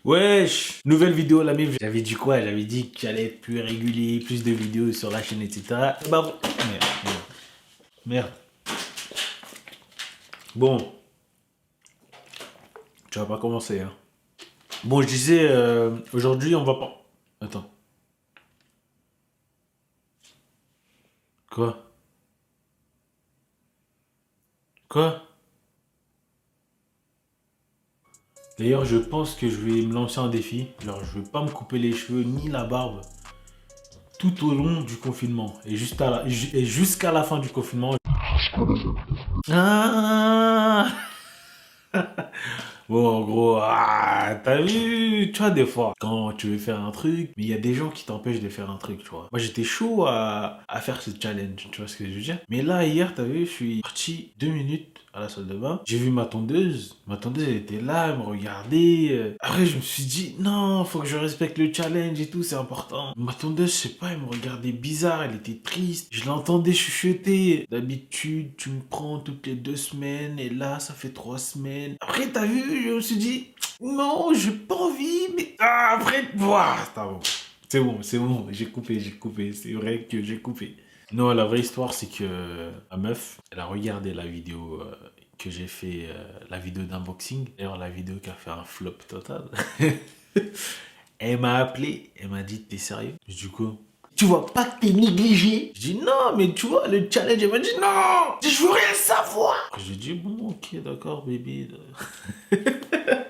Wesh, nouvelle vidéo la même. J'avais dit quoi? J'avais dit que j'allais être plus régulier, plus de vidéos sur la chaîne, etc. Bah bon, merde. Bon, tu vas pas commencer, hein. Bon, je disais, aujourd'hui on va pas... Attends. Quoi? Quoi? D'ailleurs, je pense que je vais me lancer un défi. Genre, je vais pas me couper les cheveux ni la barbe tout au long du confinement. Et jusqu'à la fin du confinement. Ah. Bon, en gros, t'as vu, tu vois, des fois, quand tu veux faire un truc, mais il y a des gens qui t'empêchent de faire un truc, tu vois. Moi, j'étais chaud à faire ce challenge, tu vois ce que je veux dire. Mais là, hier, t'as vu, je suis parti 2 minutes à la salle de bain. J'ai vu ma tondeuse. Ma tondeuse, elle était là, elle me regardait. Après, je me suis dit, non, faut que je respecte le challenge et tout, c'est important. Ma tondeuse, je sais pas, elle me regardait bizarre, elle était triste. Je l'entendais chuchoter. D'habitude, tu me prends toutes les 2 semaines, et là, ça fait 3 semaines. Après, t'as vu, je me suis dit, non, j'ai pas envie, mais après, c'est bon, j'ai coupé, c'est vrai que j'ai coupé. Non, la vraie histoire, c'est que ma meuf, elle a regardé la vidéo que j'ai fait, la vidéo d'unboxing, d'ailleurs la vidéo qui a fait un flop total. Elle m'a appelé, elle m'a dit, t'es sérieux? Je dis quoi? Tu vois pas que t'es négligé? Je dis non, mais tu vois, le challenge, elle m'a dit non, je veux rien savoir. Je dis bon, ok, d'accord, bébé.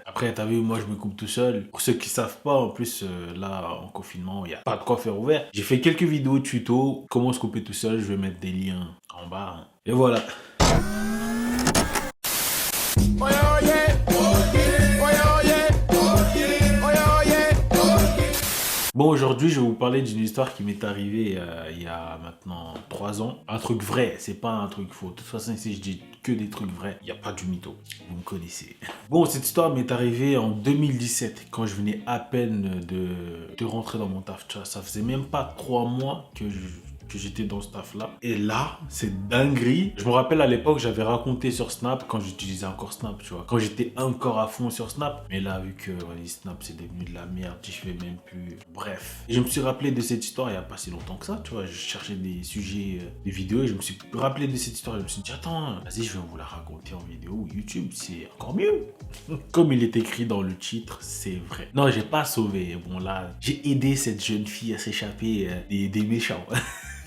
Après, t'as vu, moi, je me coupe tout seul. Pour ceux qui savent pas, en plus, là, en confinement, il n'y a pas de quoi faire ouvert. J'ai fait quelques vidéos tuto, comment se couper tout seul. Je vais mettre des liens en bas, hein. Et voilà. Bon, aujourd'hui, je vais vous parler d'une histoire qui m'est arrivée il y a maintenant 3 ans. Un truc vrai, c'est pas un truc faux. De toute façon, ici, je dis que des trucs vrais. Il n'y a pas du mytho. Vous me connaissez. Bon, cette histoire m'est arrivée en 2017, quand je venais à peine de rentrer dans mon taf. Tu vois, ça faisait même pas 3 mois que j'étais dans ce taf là. Et là, c'est dinguerie. Je me rappelle à l'époque, j'avais raconté sur Snap, quand j'utilisais encore Snap, tu vois. Quand j'étais encore à fond sur Snap. Mais là, vu que Snap, c'est devenu de la merde, je fais même plus. Bref. Et je me suis rappelé de cette histoire il n'y a pas si longtemps que ça, tu vois. Je cherchais des sujets, des vidéos, et je me suis rappelé de cette histoire. Et je me suis dit, attends, vas-y, je vais vous la raconter en vidéo. YouTube, c'est encore mieux. Comme il est écrit dans le titre, c'est vrai. Non, j'ai pas sauvé. Bon, là, j'ai aidé cette jeune fille à s'échapper des méchants.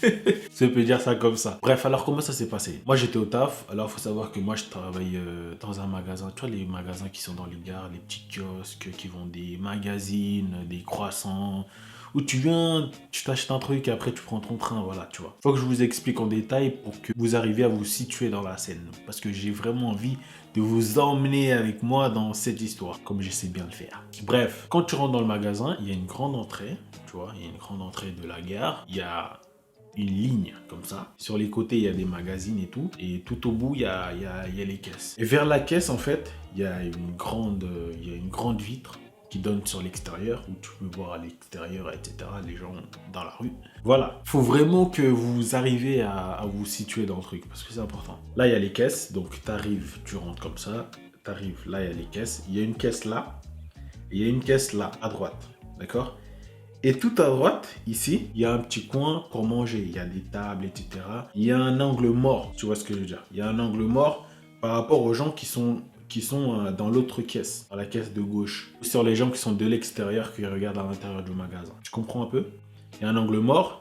Je peux dire ça comme ça. Bref, alors comment ça s'est passé? Moi, j'étais au taf. Alors, il faut savoir que moi, je travaille dans un magasin. Tu vois, les magasins qui sont dans les gares, les petits kiosques qui vendent des magazines, des croissants, où tu viens, tu t'achètes un truc et après tu prends ton train, voilà, tu vois. Faut que je vous explique en détail pour que vous arriviez à vous situer dans la scène. Parce que j'ai vraiment envie de vous emmener avec moi dans cette histoire, comme je sais bien le faire. Bref, quand tu rentres dans le magasin, il y a une grande entrée, tu vois, il y a une grande entrée de la gare. Il y a une ligne comme ça. Sur les côtés, il y a des magazines et tout. Et tout au bout, il y a les caisses. Et vers la caisse, en fait, il y a une grande vitre qui donne sur l'extérieur, où tu peux voir à l'extérieur, etc., les gens dans la rue. Voilà. Il faut vraiment que vous arrivez à vous situer dans le truc, parce que c'est important. Là, il y a les caisses. Donc, tu arrives, tu rentres comme ça. Tu arrives, là, il y a les caisses. Il y a une caisse là. Et il y a une caisse là, à droite. D'accord ? Et tout à droite, ici, il y a un petit coin pour manger. Il y a des tables, etc. Il y a un angle mort, tu vois ce que je veux dire. Il y a un angle mort par rapport aux gens qui sont dans l'autre caisse, dans la caisse de gauche. Ou sur les gens qui sont de l'extérieur, qui regardent à l'intérieur du magasin. Tu comprends un peu? Il y a un angle mort.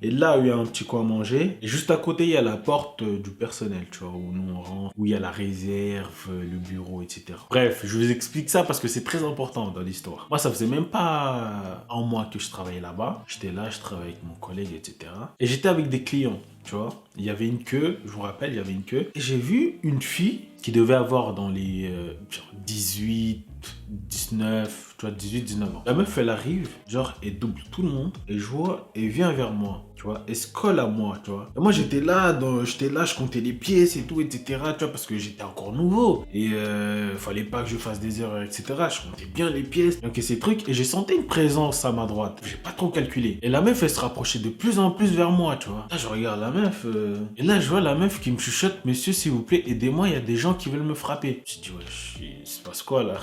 Et là, il y a un petit coin à manger. Et juste à côté, il y a la porte du personnel, tu vois, où nous on rentre, où il y a la réserve, le bureau, etc. Bref, je vous explique ça parce que c'est très important dans l'histoire. Moi, ça faisait même pas un mois que je travaillais là-bas. J'étais là, je travaillais avec mon collègue, etc. Et j'étais avec des clients, tu vois. Il y avait une queue, je vous rappelle, il y avait une queue. Et j'ai vu une fille qui devait avoir dans les 18, 19, tu vois, 18, 19 ans. La meuf, elle arrive, genre, elle double tout le monde. Et je vois, elle vient vers moi, tu vois. Elle se colle à moi, tu vois. Et moi, j'étais là, je comptais les pièces et tout, etc., tu vois, parce que j'étais encore nouveau. Et fallait pas que je fasse des erreurs, etc. Je comptais bien les pièces, donc ces trucs. Et j'ai senti une présence à ma droite. J'ai pas trop calculé. Et la meuf, elle se rapprochait de plus en plus vers moi, tu vois. Là, je regarde la meuf. Et là, je vois la meuf qui me chuchote, monsieur, s'il vous plaît, aidez-moi, il y a des gens qui veulent me frapper. Je dis, ouais, il se passe quoi là?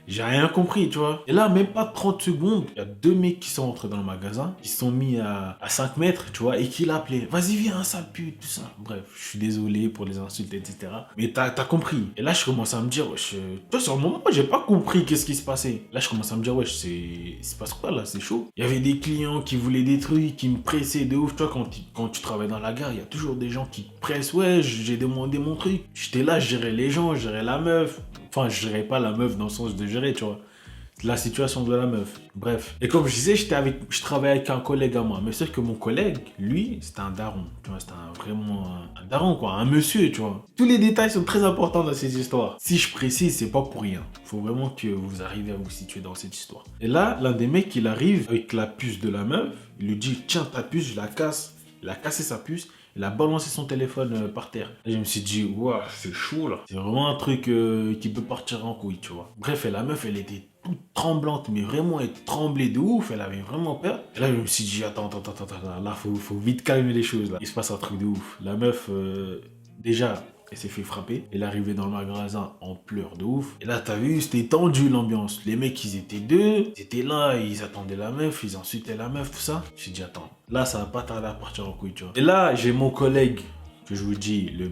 J'ai rien compris, tu vois. Et là, même pas 30 secondes, il y a deux mecs qui sont entrés dans le magasin, qui se sont mis à 5 mètres, tu vois, et qui l'appelaient. Vas-y, viens, sale pute, tout ça. Bref, je suis désolé pour les insultes, etc. Mais t'as compris. Et là, je commence à me dire, wesh, tu vois, sur le moment, j'ai pas compris qu'est-ce qui se passait. Là, je commence à me dire, wesh, il se passe quoi là, c'est chaud. Il y avait des clients qui voulaient des trucs, qui me pressaient de ouf. Tu vois, quand tu travailles dans la gare, il y a toujours des gens qui te pressent, ouais, j'ai demandé mon truc. J'étais là, je gérais les gens, je gérais la meuf. Enfin, je gérais pas la meuf dans le sens de gérer, tu vois. La situation de la meuf. Bref. Et comme je disais, je travaillais avec un collègue à moi. Mais sauf que mon collègue, lui, c'était un daron. Tu vois, c'était vraiment un daron, quoi. Un monsieur, tu vois. Tous les détails sont très importants dans ces histoires. Si je précise, c'est pas pour rien. Faut vraiment que vous arriviez à vous situer dans cette histoire. Et là, l'un des mecs, il arrive avec la puce de la meuf. Il lui dit, tiens, ta puce, je la casse. Il a cassé sa puce. Il a balancé son téléphone par terre. Et je me suis dit, waouh, c'est chaud là. C'est vraiment un truc qui peut partir en couille, tu vois. Bref, et la meuf, elle était toute tremblante, mais vraiment, elle tremblait de ouf. Elle avait vraiment peur. Et là, je me suis dit, attends. Là, faut vite calmer les choses là. Il se passe un truc de ouf. La meuf, déjà, elle s'est fait frapper. Elle est arrivée dans le magasin en pleurs de ouf. Et là, t'as vu, c'était tendu l'ambiance. Les mecs, ils étaient deux. Ils étaient là, ils attendaient la meuf, ils insultaient la meuf, tout ça. J'ai dit, attends, là, ça va pas tarder à partir en couille, tu vois. Et là, j'ai mon collègue, que je vous dis, le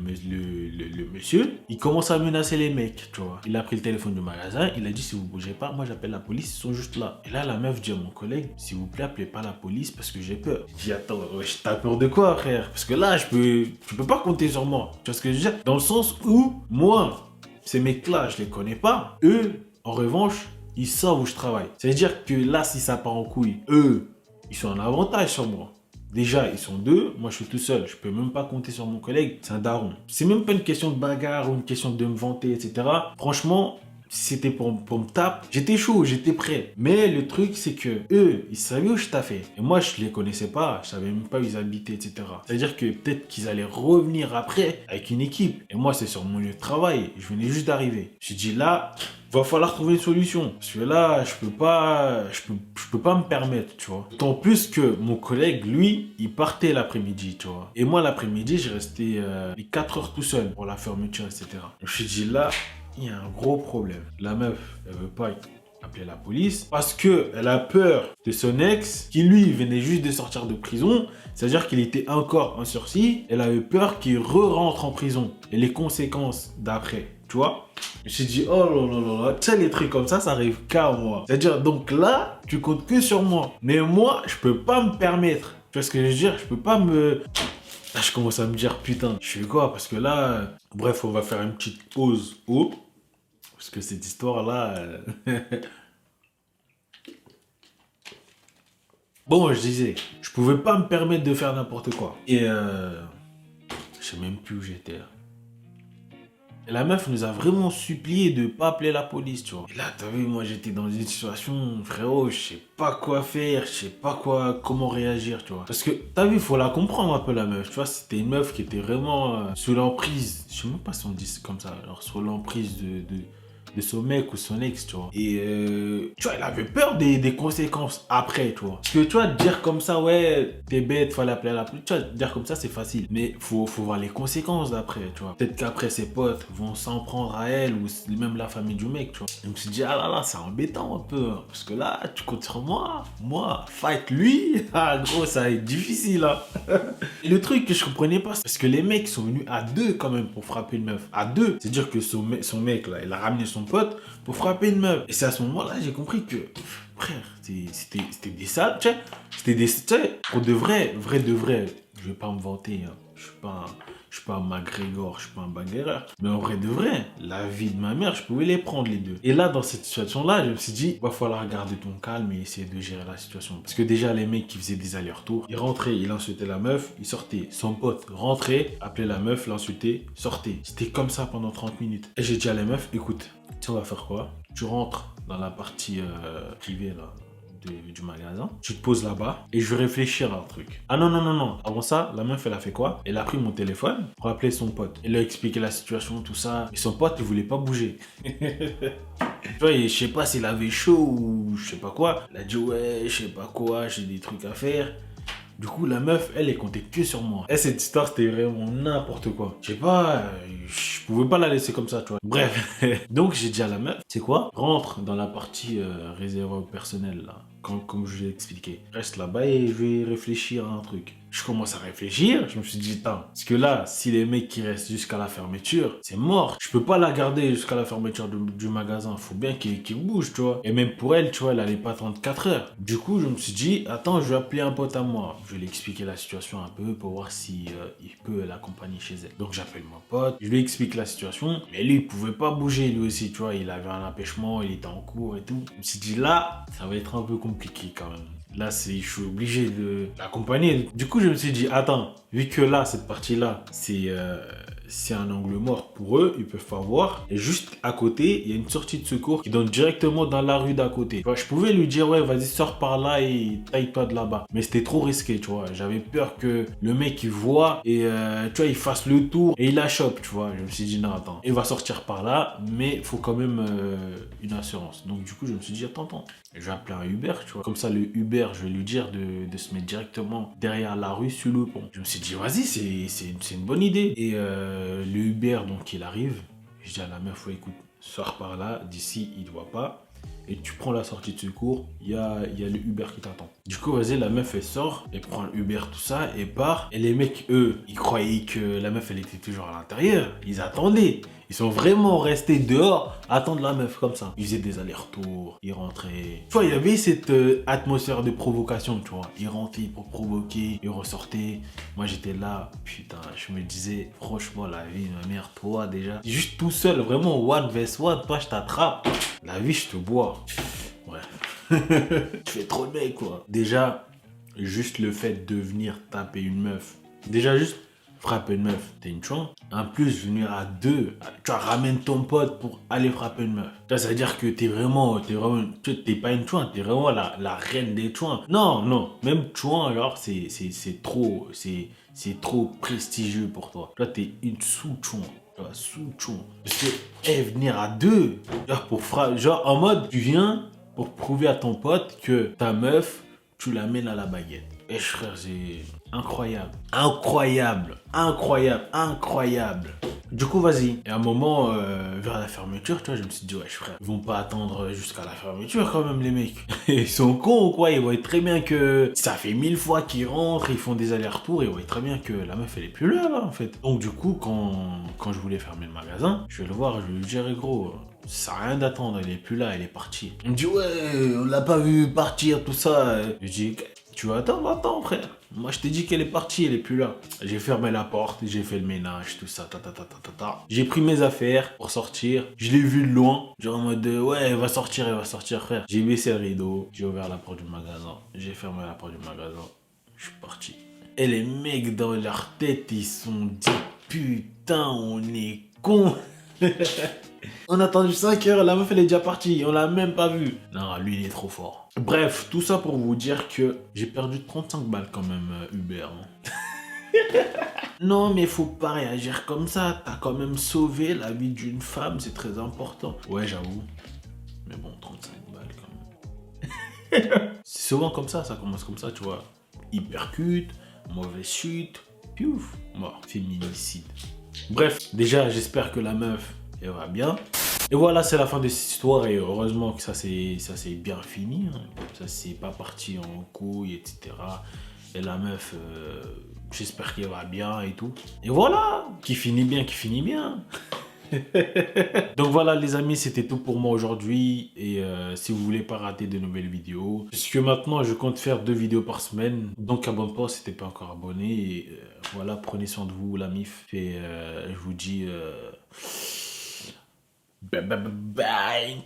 monsieur, il commence à menacer les mecs, tu vois. Il a pris le téléphone du magasin, il a dit, si vous bougez pas, moi j'appelle la police, ils sont juste là. Et là, la meuf dit à mon collègue, s'il vous plaît, appelez pas la police parce que j'ai peur. Je dis, attends, wesh, t'as peur de quoi, frère? Parce que là, tu peux pas compter sur moi. Tu vois ce que je veux dire? Dans le sens où, moi, ces mecs-là, je les connais pas. Eux, en revanche, ils savent où je travaille. C'est-à-dire que là, si ça part en couille, eux, ils sont en avantage sur moi. Déjà, ils sont deux, moi je suis tout seul, je peux même pas compter sur mon collègue, c'est un daron. C'est même pas une question de bagarre ou une question de me vanter, etc. Franchement, si c'était pour me taper, j'étais chaud, j'étais prêt. Mais le truc, c'est que eux, ils savaient où je taffais. Et moi, je les connaissais pas, je savais même pas où ils habitaient, etc. C'est-à-dire que peut-être qu'ils allaient revenir après avec une équipe. Et moi, c'est sur mon lieu de travail, je venais juste d'arriver. J'ai dit là, va falloir trouver une solution. Parce que là, je peux pas me permettre, tu vois. D'autant plus que mon collègue, lui, il partait l'après-midi, tu vois. Et moi, l'après-midi, j'ai resté les 4 heures tout seul pour la fermeture, etc. Je me suis dit là, il y a un gros problème. La meuf, elle veut pas appeler la police parce que elle a peur de son ex qui lui venait juste de sortir de prison, c'est-à-dire qu'il était encore en sursis. Elle avait peur qu'il re-rentre en prison et les conséquences d'après, tu vois. Je me suis dit, oh là, tu sais, les trucs comme ça arrive qu'à moi. C'est-à-dire, donc là, tu comptes que sur moi. Mais moi, je peux pas me permettre. Tu vois ce que je veux dire? Je peux pas me... Là, je commence à me dire, putain, je fais quoi? Parce que là, bref, on va faire une petite pause. Oh, parce que cette histoire-là... Bon, je disais, je pouvais pas me permettre de faire n'importe quoi. Et je sais même plus où j'étais là. Et la meuf nous a vraiment supplié de pas appeler la police, tu vois. Et là, t'as vu, moi j'étais dans une situation, frérot, je sais pas quoi faire, je sais pas comment réagir, tu vois. Parce que, t'as vu, faut la comprendre un peu la meuf, tu vois. C'était une meuf qui était vraiment sous l'emprise, je sais même pas si on dit comme ça, alors sous l'emprise de son mec ou son ex, tu vois. Et tu vois, elle avait peur des conséquences après, tu vois. Parce que tu vois, dire comme ça, ouais, t'es bête, fallait appeler à la police. Tu vois, dire comme ça, c'est facile. Mais faut voir les conséquences d'après, tu vois. Peut-être qu'après, ses potes vont s'en prendre à elle ou même la famille du mec, tu vois. Je me suis dit, ah là là, c'est embêtant un peu. Hein, parce que là, tu comptes sur moi. Moi, fight lui. Ah, gros, ça va être difficile, hein. Et le truc que je comprenais pas, c'est parce que les mecs sont venus à deux quand même pour frapper une meuf. À deux. C'est-à-dire que son mec, là, il a ramené son pote pour frapper une meuf. Et c'est à ce moment-là, j'ai compris que, frère, c'était des sales, tu sais. C'était des, tu sais, pour de vrai, je vais pas me vanter, hein. Je suis pas un McGregor, je suis pas un bagarreur. Mais en vrai de vrai, la vie de ma mère, je pouvais les prendre les deux. Et là, dans cette situation-là, je me suis dit, va falloir garder ton calme et essayer de gérer la situation. Parce que déjà, les mecs qui faisaient des allers-retours, ils rentraient, ils insultaient la meuf, ils sortaient. Son pote rentrait, appelait la meuf, l'insultait, sortait. C'était comme ça pendant 30 minutes. Et j'ai dit à la meuf, écoute, tu sais, on va faire quoi? Tu rentres dans la partie privée, là, du magasin, tu te poses là-bas et je vais réfléchir à un truc. Ah non. Avant ça, la meuf, elle a fait quoi? Elle a pris mon téléphone pour appeler son pote. Elle lui a expliqué la situation, tout ça. Et son pote, il voulait pas bouger. Tu vois, je sais pas s'il avait chaud ou je sais pas quoi. Elle a dit, ouais, je sais pas quoi, j'ai des trucs à faire. Du coup, la meuf, elle comptait que sur moi. Et cette histoire, c'était vraiment n'importe quoi. Je sais pas, je pouvais pas la laisser comme ça, tu vois. Bref, donc j'ai dit à la meuf, c'est quoi? Rentre dans la partie réservée au personnel, là. Comme je l'ai expliqué. Reste là-bas et je vais réfléchir à un truc. Je commence à réfléchir, je me suis dit, attends, parce que là, si les mecs qui restent jusqu'à la fermeture, c'est mort. Je peux pas la garder jusqu'à la fermeture du magasin. Faut bien qu'il bouge, tu vois. Et même pour elle, tu vois, elle allait pas attendre 4 heures. Du coup, je me suis dit, attends, je vais appeler un pote à moi. Je vais lui expliquer la situation un peu pour voir si il peut l'accompagner chez elle. Donc j'appelle mon pote, je lui explique la situation. Mais lui, il pouvait pas bouger lui aussi, tu vois. Il avait un empêchement, il était en cours et tout. Je me suis dit, là, ça va être un peu compliqué quand même. Là, je suis obligé de l'accompagner. Du coup, je me suis dit, attends, vu que là, cette partie-là, c'est un angle mort pour eux, ils peuvent pas voir. Et juste à côté, il y a une sortie de secours qui donne directement dans la rue d'à côté. Tu vois, je pouvais lui dire, ouais, vas-y, sors par là et taille-toi de là-bas. Mais c'était trop risqué, tu vois. J'avais peur que le mec, il voit et, tu vois, il fasse le tour et il la chope, tu vois. Je me suis dit, non, attends, il va sortir par là, mais il faut quand même une assurance. Donc, du coup, je me suis dit, attends. Je vais appeler un Uber, tu vois. Comme ça, le Uber, je vais lui dire de se mettre directement derrière la rue sur le pont. Je me suis dit, vas-y, c'est une bonne idée. Et le Uber, donc, il arrive. Je dis à la meuf, ouais, écoute, sors par là, d'ici, il ne voit pas. Et tu prends la sortie de secours, il y a le Uber qui t'attend. Du coup, vas-y, la meuf, elle sort, elle prend le Uber, tout ça, et part. Et les mecs, eux, ils croyaient que la meuf, elle était toujours à l'intérieur. Ils attendaient. Ils sont vraiment restés dehors, attendre la meuf comme ça. Ils faisaient des allers-retours, ils rentraient. Tu vois, il y avait cette atmosphère de provocation, tu vois. Ils rentraient pour provoquer, ils ressortaient. Moi, j'étais là, putain, je me disais, franchement, la vie, ma mère, toi, déjà. Juste tout seul, vraiment, one vs one, toi, je t'attrape. La vie, je te bois. Ouais. Tu fais trop de mec, quoi. Déjà, juste le fait de venir taper une meuf. Déjà, juste frapper une meuf, t'es une chouin. En plus, venir à deux, tu vois, ramène ton pote pour aller frapper une meuf. Ça veut dire que t'es t'es pas une chouin, t'es vraiment la reine des chouins. Non, même chouin, alors, c'est trop prestigieux pour toi. Toi, t'es une sous-chouin. Sous-chouin. Parce que, venir à deux, genre en mode, tu viens pour prouver à ton pote que ta meuf, tu l'amènes à la baguette. Et frère, c'est incroyable. Incroyable. Du coup, vas-y. Et à un moment, vers la fermeture, tu vois, je me suis dit, ouais, frère, ils vont pas attendre jusqu'à la fermeture quand même, les mecs. Ils sont cons ou quoi? Ils voient très bien que ça fait 1000 fois qu'ils rentrent, ils font des allers-retours, ils voient très bien que la meuf, elle est plus là, en fait. Donc, du coup, quand je voulais fermer le magasin, je vais le voir, je vais lui dire, gros, ça sert à rien d'attendre, elle est plus là, elle est partie. Il me dit, ouais, on l'a pas vu partir, tout ça. Je dis, tu vas attends, frère. Moi, je t'ai dit qu'elle est partie, elle est plus là. J'ai fermé la porte, j'ai fait le ménage, tout ça, J'ai pris mes affaires pour sortir. Je l'ai vu de loin, genre en mode, ouais, elle va sortir, frère. J'ai baissé le rideau, j'ai ouvert la porte du magasin, j'ai fermé la porte du magasin, je suis parti. Et les mecs, dans leur tête, ils se sont dit, putain, on est con. On a attendu 5 heures, la meuf elle est déjà partie, on l'a même pas vue. Non, lui il est trop fort. Bref, tout ça pour vous dire que j'ai perdu 35 balles quand même, Uber. Non, mais faut pas réagir comme ça. T'as quand même sauvé la vie d'une femme, c'est très important. Ouais, j'avoue. Mais bon, 35 balles quand même. C'est souvent comme ça commence comme ça, tu vois. Hypercute, mauvaise chute, piouf, mort, féminicide. Bref, déjà, j'espère que la meuf, elle va bien. Et voilà, c'est la fin de cette histoire et heureusement que ça s'est bien fini. Hein. Ça s'est pas parti en couille, etc. Et la meuf, j'espère qu'elle va bien et tout. Et voilà, qui finit bien. Donc voilà les amis, c'était tout pour moi aujourd'hui. Et si vous voulez pas rater de nouvelles vidéos, puisque maintenant je compte faire 2 vidéos par semaine. Donc abonne-toi si t'es pas encore abonné. Et voilà, prenez soin de vous la mif. Et je vous dis... Bye.